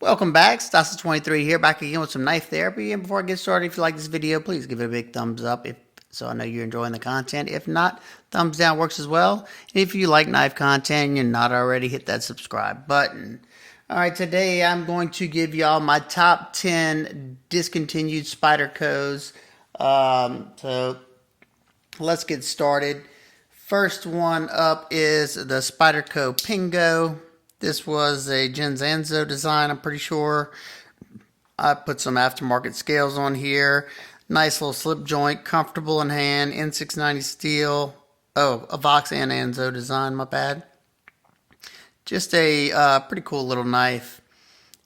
Welcome back, Stassi23 here, back again with some knife therapy. And before I get started, if you like this video, please give it a big thumbs up so I know you're enjoying the content. If not, thumbs down works as well. And if you like knife content and you're not already, hit that subscribe button. Alright, today I'm going to give y'all my top 10 discontinued Spydercos. So let's get started. First one up is the Spyderco Pingo. This was a Gonzales design, I'm pretty sure. I put some aftermarket scales on here. Nice little slip joint, comfortable in hand, N690 steel. Oh, a Vox and Enzo design, my bad. Just a pretty cool little knife.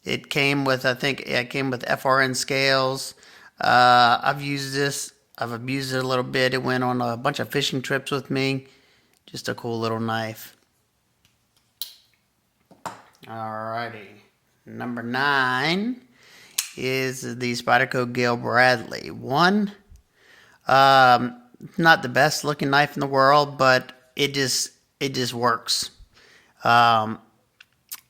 It came with, I think, it came with FRN scales. I've used this. I've abused it a little bit. It went on a bunch of fishing trips with me. Just a cool little knife. Alrighty, number 9 is the Spyderco Gale Bradley one. Not the best looking knife in the world, but it just works. I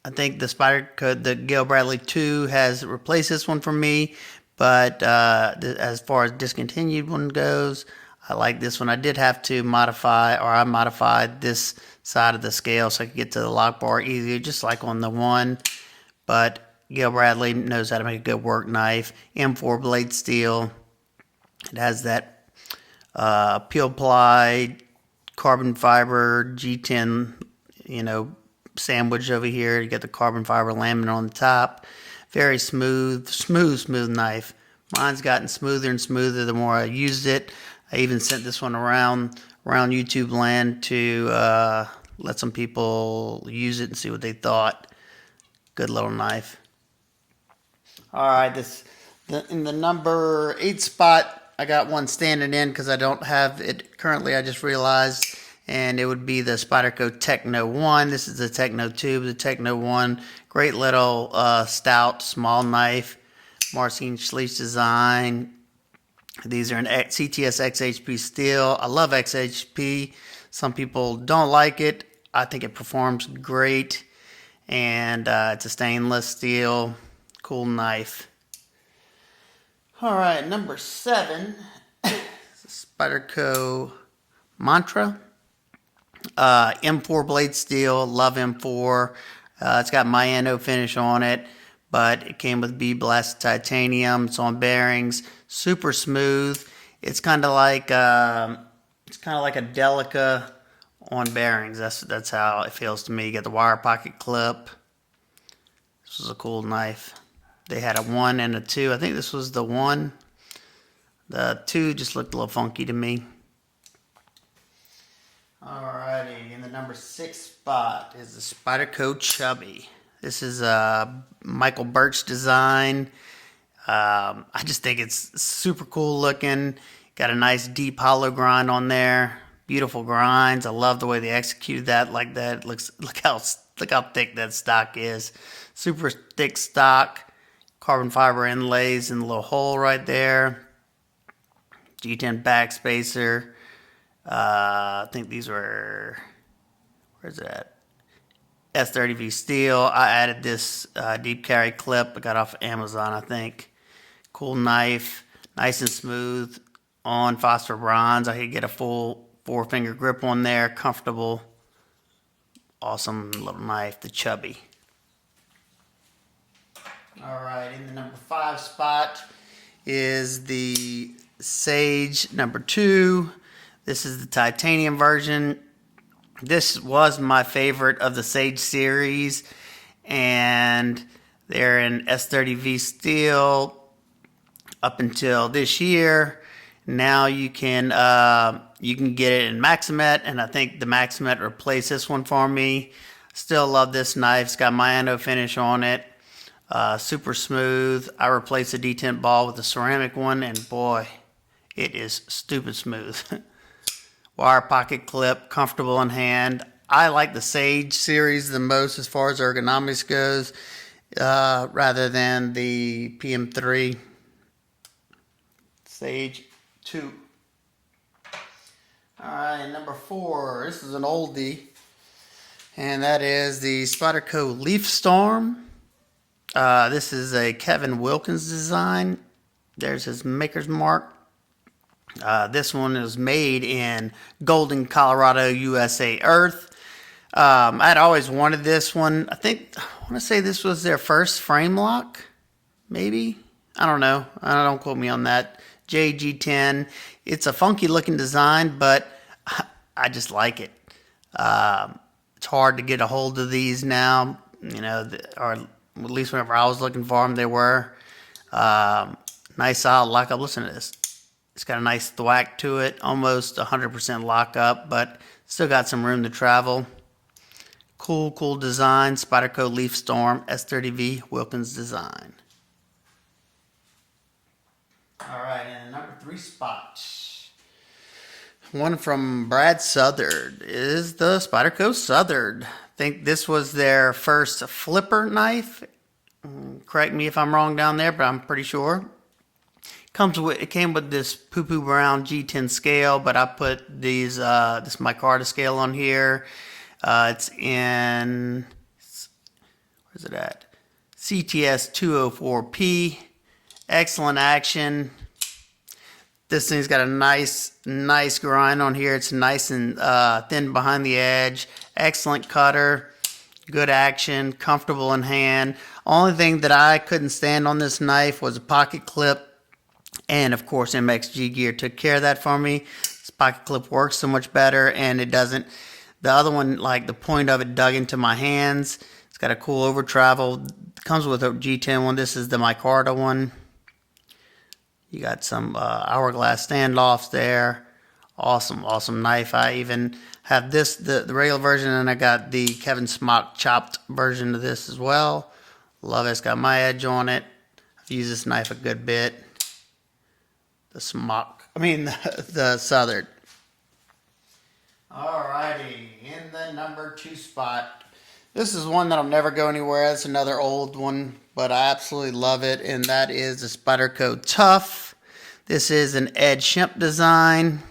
think the Gale Bradley 2 has replaced this one for me, but as far as discontinued one goes, I like this one. I did have to modify, or I modified this side of the scale so I could get to the lock bar easier, just like on the one. But Gale Bradley knows how to make a good work knife. M4 blade steel. It has that peel ply carbon fiber G10, sandwich over here. You got the carbon fiber laminate on the top. Very smooth knife. Mine's gotten smoother and smoother the more I used it. I even sent this one around YouTube land to let some people use it and see what they thought. Good little knife. Alright, in the number 8 spot, I got one standing in because I don't have it currently, I just realized. And it would be the Spyderco Techno One. This is the Techno Tube, the Techno One. Great little stout, small knife. Marcin Schleich design. These are an CTS XHP steel. I love XHP. Some people don't like it. I think it performs great. And it's a stainless steel. Cool knife. Alright, number 7. Spyderco Mantra. M4 blade steel. Love M4. It's got Mayano finish on it, but it came with B-Blast titanium. It's on bearings. Super smooth. It's kind of like a Delica on bearings. That's how it feels to me. You got the wire pocket clip. This was a cool knife. They had a 1 and a 2. I think this was the 1. The 2 just looked a little funky to me. Alrighty, in the number 6 spot is the Spyderco Chubby. This is a Michael Birch design. I just think it's super cool looking. Got a nice deep hollow grind on there. Beautiful grinds. I love the way they executed that like that. Look how thick that stock is. Super thick stock. Carbon fiber inlays in the little hole right there. G10 backspacer. I think these were, where's it at? S30V steel. I added this deep carry clip. I got off of Amazon, I think. Cool knife, nice and smooth on phosphor bronze. I could get a full 4-finger grip on there, comfortable. Awesome little knife, the Chubby. Alright, in the number 5 spot is the Sage number 2. This is the titanium version. This was my favorite of the Sage series, and they're in S30V steel up until this year. Now you can get it in Maximet, and I think the Maximet replaced this one for me. Still love this knife. It's got Mayano finish on it. Super smooth. I replaced the detent ball with the ceramic one, and boy, it is stupid smooth. Wire pocket clip, comfortable in hand. I like the Sage series the most as far as ergonomics goes, rather than the PM3. Sage 2. Alright, number 4. This is an oldie, and that is the Spyderco Leaf Storm. This is a Kevin Wilkins design. There's his maker's mark. This one is made in Golden, Colorado, USA earth. I'd always wanted this one. I want to say this was their first frame lock, maybe. I don't know. Don't quote me on that. JG10. It's a funky looking design, but I just like it. It's hard to get a hold of these now, or at least whenever I was looking for them, they were. Nice solid lockup. Listen to this. It's got a nice thwack to it, almost 100% lockup, but still got some room to travel. Cool design. Spyderco Leaf Storm S30V Wilkins design. Alright, and number 3 spot. One from Brad Southern is the Spyderco Southern. I think this was their first flipper knife. Correct me if I'm wrong down there, but I'm pretty sure. It came with this poo-poo brown G10 scale, but I put this micarta scale on here. It's in, where's it at? CTS 204P. Excellent action. This thing's got a nice grind on here. It's nice and thin behind the edge. Excellent cutter. Good action. Comfortable in hand. Only thing that I couldn't stand on this knife was a pocket clip. And of course, MXG Gear took care of that for me. This pocket clip works so much better, and it doesn't. The other one, like the point of it dug into my hands. It's got a cool over travel. Comes with a G10 one. This is the micarta one. You got some hourglass standoffs there. Awesome knife. I even have this, the regular version, and I got the Kevin Smock chopped version of this as well. Love it. It's got my edge on it. I've used this knife a good bit. The Southern. Alrighty, in the number 2 spot. This is one that'll never go anywhere. It's another old one, but I absolutely love it, and that is the Spyderco Tough. This is an Ed Shemp design.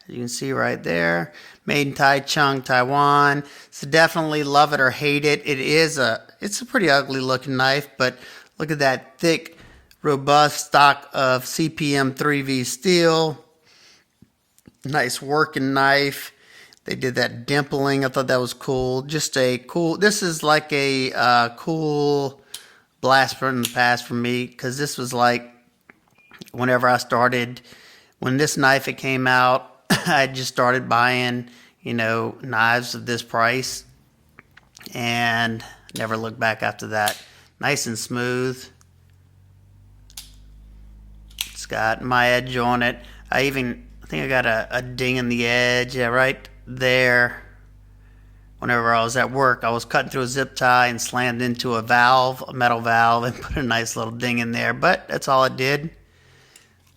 As you can see right there. Made in Taichung, Taiwan. So definitely love it or hate it. It's a pretty ugly looking knife, but look at that thick, robust stock of CPM 3V steel. Nice working knife. They did that dimpling. I thought that was cool. This is like a cool blast from the past for me, because this was like whenever I started, when this knife came out, I just started buying, knives of this price, and never looked back after that. Nice and smooth. It's got my edge on it. I think I got a ding in the edge, right there. Whenever I was at work, I was cutting through a zip tie and slammed into a metal valve, and put a nice little ding in there. But that's all it did.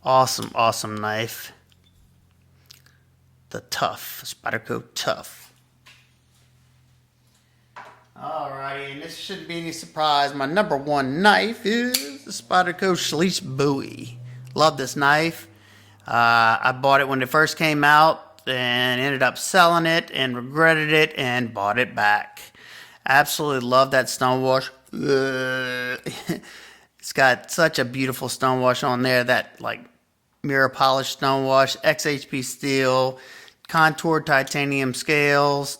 Awesome knife. The Tough, Spyderco Tough. Alrighty, and this shouldn't be any surprise. My number 1 knife is the Spyderco Sage Buoy. Love this knife. I bought it when it first came out and ended up selling it and regretted it and bought it back. Absolutely love that stonewash. It's got such a beautiful stonewash on there, that like mirror polished stonewash, XHP steel, contoured titanium scales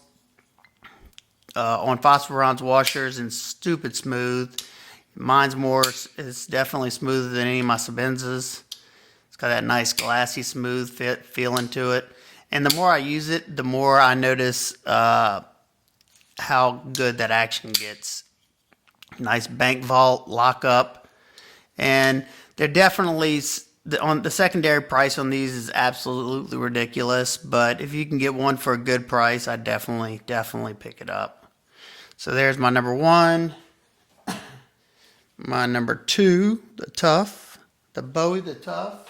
on phosphorance washers, and stupid smooth. It's definitely smoother than any of my Sabenzas. Got that nice glassy smooth feeling to it, and the more I use it, the more I notice how good that action gets. Nice bank vault lockup, and they're definitely on the secondary price on these is absolutely ridiculous, but if you can get one for a good price, I definitely pick it up. So there's my number 1. My number 2, the Tough, the Bowie, the Tough.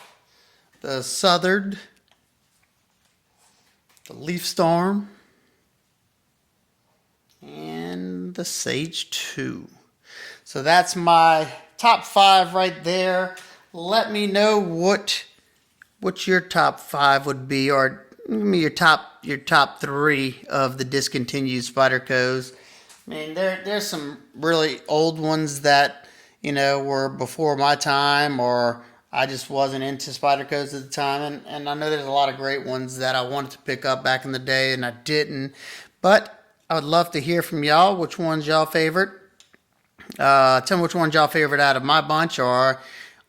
The Southern, the Leaf Storm, and the Sage 2. So that's my top 5 right there. Let me know what your top 5 would be, or give me your top 3 of the discontinued Spydercos. I mean, there's some really old ones that, were before my time, or I just wasn't into Spydercos at the time. And I know there's a lot of great ones that I wanted to pick up back in the day and I didn't. But I would love to hear from y'all. Which one's y'all favorite? Tell me which one's y'all favorite out of my bunch, or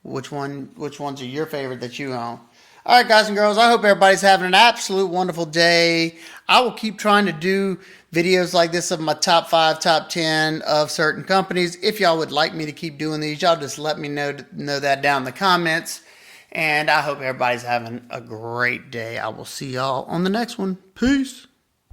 which ones are your favorite that you own. All right, guys and girls, I hope everybody's having an absolute wonderful day. I will keep trying to do videos like this of my top 5, top 10 of certain companies. If y'all would like me to keep doing these, y'all just let me know that down in the comments. And I hope everybody's having a great day. I will see y'all on the next one. Peace.